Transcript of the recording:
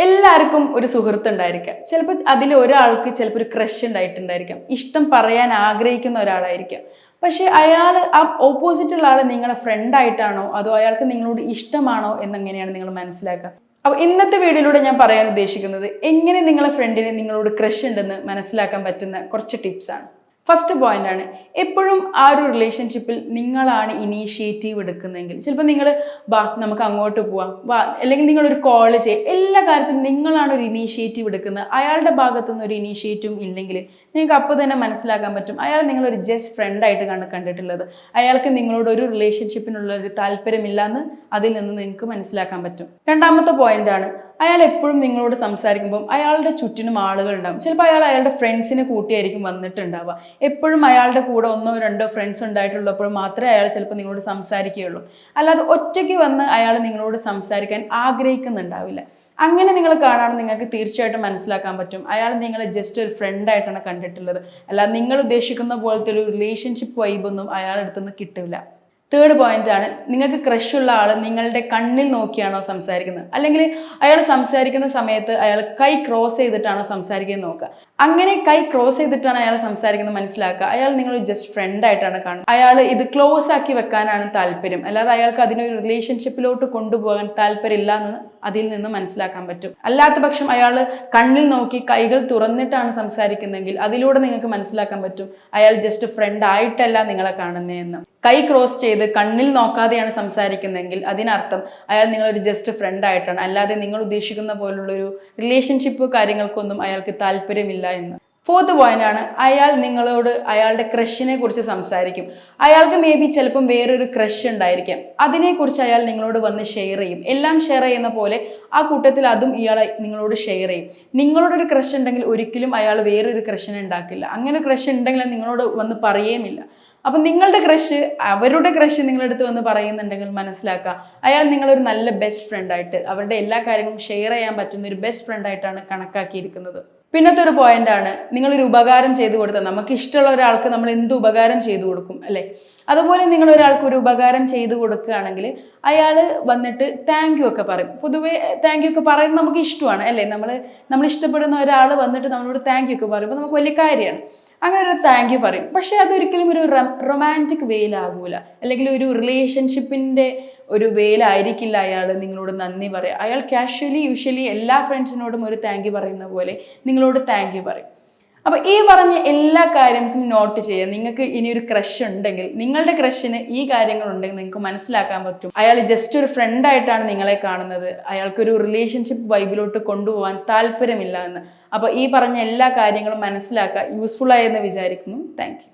എല്ലാവർക്കും ഒരു സുഹൃത്ത് ഉണ്ടായിരിക്കാം. ചിലപ്പോൾ അതിൽ ഒരാൾക്ക് ചിലപ്പോൾ ഒരു ക്രഷ് ഉണ്ടായിട്ടുണ്ടായിരിക്കാം. ഇഷ്ടം പറയാൻ ആഗ്രഹിക്കുന്ന ഒരാളായിരിക്കാം. പക്ഷെ അയാൾ ആ ഓപ്പോസിറ്റുള്ള ആൾ നിങ്ങളെ ഫ്രണ്ട് ആയിട്ടാണോ അതോ അയാൾക്ക് നിങ്ങളോട് ഇഷ്ടമാണോ എന്നെങ്ങനെയാണ് നിങ്ങൾ മനസ്സിലാക്കുക? അപ്പോൾ ഇന്നത്തെ വീഡിയോയിലൂടെ ഞാൻ പറയാൻ ഉദ്ദേശിക്കുന്നത് എങ്ങനെ നിങ്ങളെ ഫ്രണ്ടിന് നിങ്ങളോട് ക്രഷ് ഉണ്ടെന്ന് മനസ്സിലാക്കാൻ പറ്റുന്ന കുറച്ച് ടിപ്സാണ്. ഫസ്റ്റ് പോയിന്റ് ആണ്, എപ്പോഴും ആ ഒരു റിലേഷൻഷിപ്പിൽ നിങ്ങളാണ് ഇനീഷ്യേറ്റീവ് എടുക്കുന്നതെങ്കിൽ ചിലപ്പോൾ നിങ്ങൾ നമുക്ക് അങ്ങോട്ട് പോവാം അല്ലെങ്കിൽ നിങ്ങളൊരു കോൾ ചെയ്യുക, എല്ലാ കാര്യത്തിലും നിങ്ങളാണ് ഒരു ഇനീഷ്യേറ്റീവ് എടുക്കുന്നത്. അയാളുടെ ഭാഗത്തുനിന്ന് ഒരു ഇനീഷ്യേറ്റീവും ഇല്ലെങ്കിൽ നിങ്ങൾക്ക് അപ്പോൾ തന്നെ മനസ്സിലാക്കാൻ പറ്റും അയാൾ നിങ്ങളൊരു ജസ്റ്റ് ഫ്രണ്ട് ആയിട്ട് കണ്ടിട്ടുള്ളത്. അയാൾക്ക് നിങ്ങളോട് ഒരു റിലേഷൻഷിപ്പിനുള്ള ഒരു താല്പര്യമില്ല എന്ന് അതിൽ നിന്ന് നിങ്ങൾക്ക് മനസ്സിലാക്കാൻ പറ്റും. രണ്ടാമത്തെ പോയിന്റ് ആണ്, അയാൾ എപ്പോഴും നിങ്ങളോട് സംസാരിക്കുമ്പോൾ അയാളുടെ ചുറ്റിനും ആളുകൾ ഉണ്ടാവും. ചിലപ്പോൾ അയാളുടെ ഫ്രണ്ട്സിനെ കൂട്ടിയായിരിക്കും വന്നിട്ടുണ്ടാവുക. എപ്പോഴും അയാളുടെ കൂടെ ഒന്നോ രണ്ടോ ഫ്രണ്ട്സ് ഉണ്ടായിട്ടുള്ളപ്പോൾ മാത്രമേ അയാൾ ചിലപ്പോൾ നിങ്ങളോട് സംസാരിക്കുകയുള്ളൂ. അല്ലാതെ ഒറ്റയ്ക്ക് വന്ന് അയാൾ നിങ്ങളോട് സംസാരിക്കാൻ ആഗ്രഹിക്കുന്നുണ്ടാവില്ല. അങ്ങനെ നിങ്ങൾ കാണാൻ നിങ്ങൾക്ക് തീർച്ചയായിട്ടും മനസ്സിലാക്കാൻ പറ്റും അയാൾ നിങ്ങളെ ജസ്റ്റ് ഒരു ഫ്രണ്ട് ആയിട്ടാണ് കണ്ടിട്ടുള്ളത്. അല്ലാതെ നിങ്ങൾ ഉദ്ദേശിക്കുന്ന പോലത്തെ ഒരു റിലേഷൻഷിപ്പ് വൈബൊന്നും അയാളുടെ അടുത്തുനിന്ന് കിട്ടില്ല. തേർഡ് പോയിന്റ് ആണ്, നിങ്ങൾക്ക് ക്രഷുള്ള ആൾ നിങ്ങളുടെ കണ്ണിൽ നോക്കിയാണോ സംസാരിക്കുന്നത്, അല്ലെങ്കിൽ അയാൾ സംസാരിക്കുന്ന സമയത്ത് അയാൾ കൈ ക്രോസ് ചെയ്തിട്ടാണോ സംസാരിക്കുന്നത് നോക്കുക. അങ്ങനെ കൈ ക്രോസ് ചെയ്തിട്ടാണ് അയാൾ സംസാരിക്കുന്നത് മനസ്സിലാക്കുക അയാൾ നിങ്ങൾ ജസ്റ്റ് ഫ്രണ്ട് ആയിട്ടാണ് കാണുന്നത്. അയാൾ ഇത് ക്ലോസ് ആക്കി വെക്കാനാണ് താല്പര്യം, അല്ലാതെ അയാൾക്ക് അതിനൊരു റിലേഷൻഷിപ്പിലോട്ട് കൊണ്ടുപോകാൻ താല്പര്യമില്ല എന്ന് അതിൽ നിന്ന് മനസ്സിലാക്കാൻ പറ്റും. അല്ലാത്ത പക്ഷം അയാൾ കണ്ണിൽ നോക്കി കൈകൾ തുറന്നിട്ടാണ് സംസാരിക്കുന്നതെങ്കിൽ അതിലൂടെ നിങ്ങൾക്ക് മനസ്സിലാക്കാൻ പറ്റും അയാൾ ജസ്റ്റ് ഫ്രണ്ട് ആയിട്ടല്ല നിങ്ങളെ കാണുന്നതെന്ന്. കൈ ക്രോസ് ചെയ്ത് കണ്ണിൽ നോക്കാതെയാണ് സംസാരിക്കുന്നതെങ്കിൽ അതിനർത്ഥം അയാൾ നിങ്ങളൊരു ജസ്റ്റ് ഫ്രണ്ട് ആയിട്ടാണ്, അല്ലാതെ നിങ്ങൾ ഉദ്ദേശിക്കുന്ന പോലുള്ളൊരു റിലേഷൻഷിപ്പ് കാര്യങ്ങൾക്കൊന്നും അയാൾക്ക് താല്പര്യമില്ല എന്ന്. ഫോർത്ത് പോയിന്റ് ആണ്, അയാൾ നിങ്ങളോട് അയാളുടെ ക്രഷിനെ കുറിച്ച് സംസാരിക്കും. അയാൾക്ക് മേ ബി ചിലപ്പം വേറൊരു ക്രഷ് ഉണ്ടായിരിക്കാം, അതിനെക്കുറിച്ച് അയാൾ നിങ്ങളോട് വന്ന് ഷെയർ ചെയ്യും. എല്ലാം ഷെയർ ചെയ്യുന്ന പോലെ ആ കൂട്ടത്തിൽ അതും ഇയാൾ നിങ്ങളോട് ഷെയർ ചെയ്യും. നിങ്ങളോടൊരു ക്രഷ് ഉണ്ടെങ്കിൽ ഒരിക്കലും അയാൾ വേറൊരു ക്രഷിനെ ഉണ്ടാക്കില്ല. അങ്ങനെ ക്രഷ് ഉണ്ടെങ്കിൽ നിങ്ങളോട് വന്ന് പറയുകയുമില്ല. അപ്പം നിങ്ങളുടെ ക്രഷ് അവരുടെ ക്രഷ് നിങ്ങളടുത്ത് വന്ന് പറയുന്നുണ്ടെങ്കിൽ മനസ്സിലാക്കുക അയാൾ നിങ്ങളൊരു നല്ല ബെസ്റ്റ് ഫ്രണ്ട് ആയിട്ട് അവരുടെ എല്ലാ കാര്യങ്ങളും ഷെയർ ചെയ്യാൻ പറ്റുന്ന ഒരു ബെസ്റ്റ് ഫ്രണ്ട് ആയിട്ടാണ് കണക്കാക്കിയിരിക്കുന്നത്. പിന്നത്തെ ഒരു പോയിന്റ് ആണ്, നിങ്ങളൊരു ഉപകാരം ചെയ്തു കൊടുത്താൽ നമുക്ക് ഇഷ്ടമുള്ള ഒരാൾക്ക് നമ്മൾ എന്ത് ഉപകാരം ചെയ്തു കൊടുക്കും അല്ലേ? അതുപോലെ നിങ്ങൾ ഒരാൾക്ക് ഒരു ഉപകാരം ചെയ്തു കൊടുക്കുകയാണെങ്കിൽ അയാൾ വന്നിട്ട് താങ്ക് യു ഒക്കെ പറയും. പൊതുവേ താങ്ക് യു ഒക്കെ പറയുന്നത് നമുക്ക് ഇഷ്ടമാണ് അല്ലേ? നമ്മൾ ഇഷ്ടപ്പെടുന്ന ഒരാൾ വന്നിട്ട് നമ്മളോട് താങ്ക് യു ഒക്കെ പറയുമ്പോൾ നമുക്ക് വലിയ കാര്യമാണ്. അങ്ങനെ ഒരു താങ്ക് യു പറയും. പക്ഷെ അതൊരിക്കലും ഒരു റൊമാൻറ്റിക് വേയിലാകൂല, അല്ലെങ്കിൽ ഒരു റിലേഷൻഷിപ്പിൻ്റെ ഒരു വേയിലായിരിക്കില്ല അയാൾ നിങ്ങളോട് നന്ദി പറയുക. അയാൾ യൂഷ്വലി എല്ലാ ഫ്രണ്ട്സിനോടും ഒരു താങ്ക് യു പറയുന്ന പോലെ നിങ്ങളോട് താങ്ക് യു പറയും. അപ്പോൾ ഈ പറഞ്ഞ എല്ലാ കാര്യംസും നോട്ട് ചെയ്യുക. നിങ്ങൾക്ക് ഇനി ഒരു ക്രഷ് ഉണ്ടെങ്കിൽ നിങ്ങളുടെ ക്രഷിന് ഈ കാര്യങ്ങളുണ്ടെങ്കിൽ നിങ്ങൾക്ക് മനസ്സിലാക്കാൻ പറ്റും അയാൾ ജസ്റ്റ് ഒരു ഫ്രണ്ട് ആയിട്ടാണ് നിങ്ങളെ കാണുന്നത്, അയാൾക്കൊരു റിലേഷൻഷിപ്പ് വൈബിലോട്ട് കൊണ്ടുപോകാൻ താല്പര്യമില്ല എന്ന്. അപ്പോൾ ഈ പറഞ്ഞ എല്ലാ കാര്യങ്ങളും മനസ്സിലാക്കുക യൂസ്ഫുൾ ആയെന്ന് വിചാരിക്കുന്നു. Thank you.